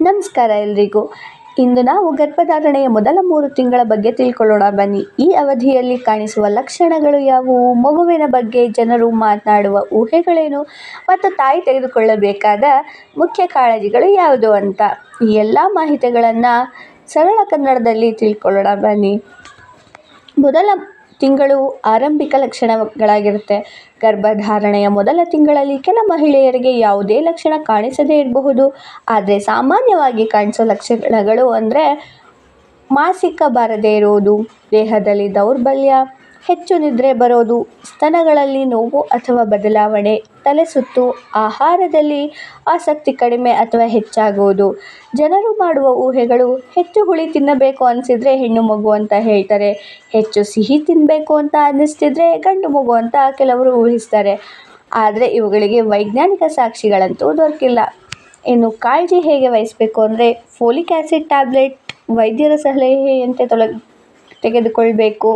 ನಮಸ್ಕಾರ ಎಲ್ರಿಗೂ. ಇಂದು ನಾವು ಗರ್ಭಧಾರಣೆಯ ಮೊದಲ 3 ತಿಂಗಳ ಬಗ್ಗೆ ತಿಳ್ಕೊಳ್ಳೋಣ ಬನ್ನಿ. ಈ ಅವಧಿಯಲ್ಲಿ ಕಾಣಿಸುವ ಲಕ್ಷಣಗಳು ಯಾವುವು, ಮಗುವಿನ ಬಗ್ಗೆ ಜನರು ಮಾತನಾಡುವ ಊಹೆಗಳೇನು ಮತ್ತು ತಾಯಿ ತೆಗೆದುಕೊಳ್ಳಬೇಕಾದ ಮುಖ್ಯ ಕಾಳಜಿಗಳು ಯಾವುದು ಅಂತ ಈ ಎಲ್ಲ ಮಾಹಿತಿಗಳನ್ನು ಸರಳ ಕನ್ನಡದಲ್ಲಿ ತಿಳ್ಕೊಳ್ಳೋಣ ಬನ್ನಿ. ಮೊದಲ ತಿಂಗಳು ಆರಂಭಿಕ ಲಕ್ಷಣಗಳಾಗಿರುತ್ತೆ. ಗರ್ಭಧಾರಣೆಯ ಮೊದಲ ತಿಂಗಳಲ್ಲಿ ಕೆಲ ಮಹಿಳೆಯರಿಗೆ ಯಾವುದೇ ಲಕ್ಷಣ ಕಾಣಿಸದೇ ಇರಬಹುದು. ಆದರೆ ಸಾಮಾನ್ಯವಾಗಿ ಕಾಣಿಸೋ ಲಕ್ಷಣಗಳು ಅಂದರೆ ಮಾಸಿಕ ಬಾರದೇ ಇರೋದು, ದೇಹದಲ್ಲಿ ದೌರ್ಬಲ್ಯ, ಹೆಚ್ಚು ನಿದ್ರೆ ಬರೋದು, ಸ್ತನಗಳಲ್ಲಿ ನೋವು ಅಥವಾ ಬದಲಾವಣೆ, ತಲೆ ಸುತ್ತು, ಆಹಾರದಲ್ಲಿ ಆಸಕ್ತಿ ಕಡಿಮೆ ಅಥವಾ ಹೆಚ್ಚಾಗುವುದು. ಜನರು ಮಾಡುವ ಊಹೆಗಳು: ಹೆಚ್ಚು ಹುಳಿ ತಿನ್ನಬೇಕು ಅನಿಸಿದರೆ ಹೆಣ್ಣು ಮಗು ಅಂತ ಹೇಳ್ತಾರೆ. ಹೆಚ್ಚು ಸಿಹಿ ತಿನ್ನಬೇಕು ಅಂತ ಅನ್ನಿಸ್ತಿದ್ರೆ ಗಂಡು ಮಗು ಅಂತ ಕೆಲವರು ಊಹಿಸ್ತಾರೆ. ಆದರೆ ಇವುಗಳಿಗೆ ವೈಜ್ಞಾನಿಕ ಸಾಕ್ಷಿಗಳಂತೂ ದೊರಕಿಲ್ಲ. ಇನ್ನು ಕಾಳಜಿ ಹೇಗೆ ವಹಿಸಬೇಕು ಅಂದರೆ ಫೋಲಿಕ್ ಆ್ಯಸಿಡ್ ಟ್ಯಾಬ್ಲೆಟ್ ವೈದ್ಯರ ಸಲಹೆಯಂತೆ ತೆಗೆದುಕೊಳ್ಬೇಕು.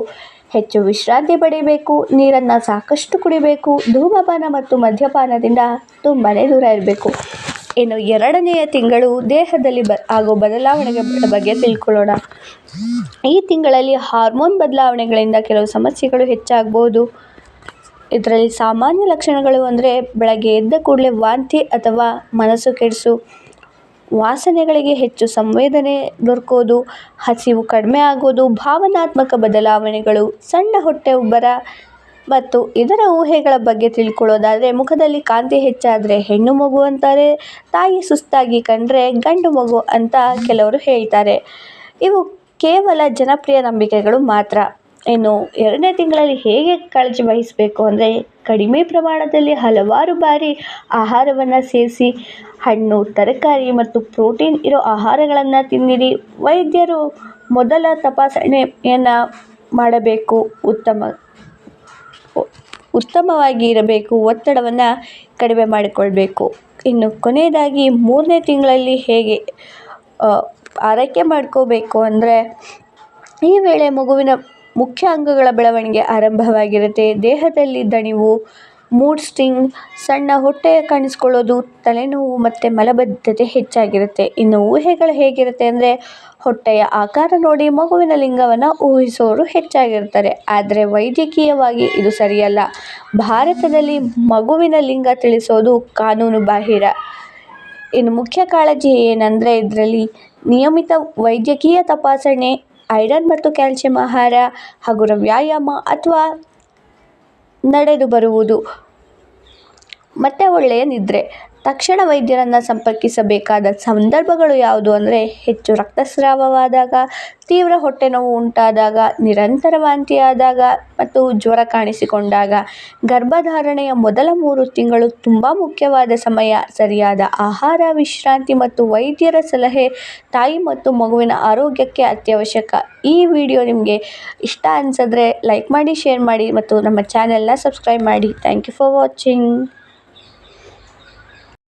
ಹೆಚ್ಚು ವಿಶ್ರಾಂತಿ ಪಡೆಯಬೇಕು. ನೀರನ್ನು ಸಾಕಷ್ಟು ಕುಡಿಬೇಕು. ಧೂಮಪಾನ ಮತ್ತು ಮದ್ಯಪಾನದಿಂದ ತುಂಬಾ ದೂರ ಇರಬೇಕು. ಇನ್ನು 2ನೆಯ ತಿಂಗಳು ದೇಹದಲ್ಲಿ ಆಗೋ ಬದಲಾವಣೆಗಳ ಬಗ್ಗೆ ತಿಳ್ಕೊಳ್ಳೋಣ. ಈ ತಿಂಗಳಲ್ಲಿ ಹಾರ್ಮೋನ್ ಬದಲಾವಣೆಗಳಿಂದ ಕೆಲವು ಸಮಸ್ಯೆಗಳು ಹೆಚ್ಚಾಗಬಹುದು. ಇದರಲ್ಲಿ ಸಾಮಾನ್ಯ ಲಕ್ಷಣಗಳು ಅಂದರೆ ಬೆಳಗ್ಗೆ ಎದ್ದ ಕೂಡಲೇ ವಾಂತಿ ಅಥವಾ ಮನಸ್ಸು ಕೆಡಿಸು, ವಾಸನೆಗಳಿಗೆ ಹೆಚ್ಚು ಸಂವೇದನೆ ದೊರಕೋದು, ಹಸಿವು ಕಡಿಮೆ ಆಗೋದು, ಭಾವನಾತ್ಮಕ ಬದಲಾವಣೆಗಳು, ಸಣ್ಣ ಹೊಟ್ಟೆ ಉಬ್ಬರ. ಮತ್ತು ಇದರ ಊಹೆಗಳ ಬಗ್ಗೆ ತಿಳ್ಕೊಳ್ಳೋದಾದರೆ ಮುಖದಲ್ಲಿ ಕಾಂತಿ ಹೆಚ್ಚಾದರೆ ಹೆಣ್ಣು ಮಗು ಅಂತಾರೆ. ತಾಯಿ ಸುಸ್ತಾಗಿ ಕಂಡ್ರೆ ಗಂಡು ಮಗು ಅಂತ ಕೆಲವರು ಹೇಳ್ತಾರೆ. ಇವು ಕೇವಲ ಜನಪ್ರಿಯ ನಂಬಿಕೆಗಳು ಮಾತ್ರ. ಇನ್ನು 2ನೇ ತಿಂಗಳಲ್ಲಿ ಹೇಗೆ ಕಾಳಜಿ ವಹಿಸಬೇಕು ಅಂದರೆ ಕಡಿಮೆ ಪ್ರಮಾಣದಲ್ಲಿ ಹಲವಾರು ಬಾರಿ ಆಹಾರವನ್ನು ಸೇವಿಸಿ. ಹಣ್ಣು, ತರಕಾರಿ ಮತ್ತು ಪ್ರೋಟೀನ್ ಇರೋ ಆಹಾರಗಳನ್ನು ತಿನ್ನಿರಿ. ವೈದ್ಯರು ಮೊದಲ ತಪಾಸಣೆಯನ್ನು ಮಾಡಬೇಕು. ಉತ್ತಮವಾಗಿ ಇರಬೇಕು. ಒತ್ತಡವನ್ನು ಕಡಿಮೆ ಮಾಡಿಕೊಳ್ಬೇಕು. ಇನ್ನು ಕೊನೆಯದಾಗಿ 3ನೇ ತಿಂಗಳಲ್ಲಿ ಹೇಗೆ ಆರೈಕೆ ಮಾಡ್ಕೋಬೇಕು ಅಂದರೆ ಈ ವೇಳೆ ಮಗುವಿನ ಮುಖ್ಯ ಅಂಗಗಳ ಬೆಳವಣಿಗೆ ಆರಂಭವಾಗಿರುತ್ತೆ. ದೇಹದಲ್ಲಿ ದಣಿವು, ಮೂಡ್ ಸ್ವಿಂಗ್, ಸಣ್ಣ ಹೊಟ್ಟೆ ಕಾಣಿಸ್ಕೊಳ್ಳೋದು, ತಲೆನೋವು ಮತ್ತು ಮಲಬದ್ಧತೆ ಹೆಚ್ಚಾಗಿರುತ್ತೆ. ಇನ್ನು ಊಹೆಗಳು ಹೇಗಿರುತ್ತೆ ಅಂದರೆ ಹೊಟ್ಟೆಯ ಆಕಾರ ನೋಡಿ ಮಗುವಿನ ಲಿಂಗವನ್ನು ಊಹಿಸೋರು ಹೆಚ್ಚಾಗಿರ್ತಾರೆ. ಆದರೆ ವೈದ್ಯಕೀಯವಾಗಿ ಇದು ಸರಿಯಲ್ಲ. ಭಾರತದಲ್ಲಿ ಮಗುವಿನ ಲಿಂಗ ತಿಳಿಸೋದು ಕಾನೂನು ಬಾಹಿರ. ಇನ್ನು ಮುಖ್ಯ ಕಾಳಜಿ ಏನಂದರೆ ಇದರಲ್ಲಿ ನಿಯಮಿತ ವೈದ್ಯಕೀಯ ತಪಾಸಣೆ, ಐರನ್ ಮತ್ತು ಕ್ಯಾಲ್ಸಿಯಂ ಆಹಾರ, ಹಗುರ ವ್ಯಾಯಾಮ ಅಥವಾ ನಡೆದು ಬರುವುದು ಮತ್ತು ಒಳ್ಳೆಯ ನಿದ್ರೆ. ತಕ್ಷಣ ವೈದ್ಯರನ್ನು ಸಂಪರ್ಕಿಸಬೇಕಾದ ಸಂದರ್ಭಗಳು ಯಾವುದು ಅಂದರೆ ಹೆಚ್ಚು ರಕ್ತಸ್ರಾವವಾದಾಗ, ತೀವ್ರ ಹೊಟ್ಟೆ ನೋವು ಉಂಟಾದಾಗ, ನಿರಂತರ ವಾಂತಿಯಾದಾಗ ಮತ್ತು ಜ್ವರ ಕಾಣಿಸಿಕೊಂಡಾಗ. ಗರ್ಭಧಾರಣೆಯ ಮೊದಲ 3 ತಿಂಗಳು ತುಂಬ ಮುಖ್ಯವಾದ ಸಮಯ. ಸರಿಯಾದ ಆಹಾರ, ವಿಶ್ರಾಂತಿ ಮತ್ತು ವೈದ್ಯರ ಸಲಹೆ ತಾಯಿ ಮತ್ತು ಮಗುವಿನ ಆರೋಗ್ಯಕ್ಕೆ ಅತ್ಯವಶ್ಯಕ. ಈ ವಿಡಿಯೋ ನಿಮಗೆ ಇಷ್ಟ ಅನಿಸಿದ್ರೆ ಲೈಕ್ ಮಾಡಿ, ಶೇರ್ ಮಾಡಿ ಮತ್ತು ನಮ್ಮ ಚಾನೆಲ್ನ ಸಬ್ಸ್ಕ್ರೈಬ್ ಮಾಡಿ. Thank you for watching.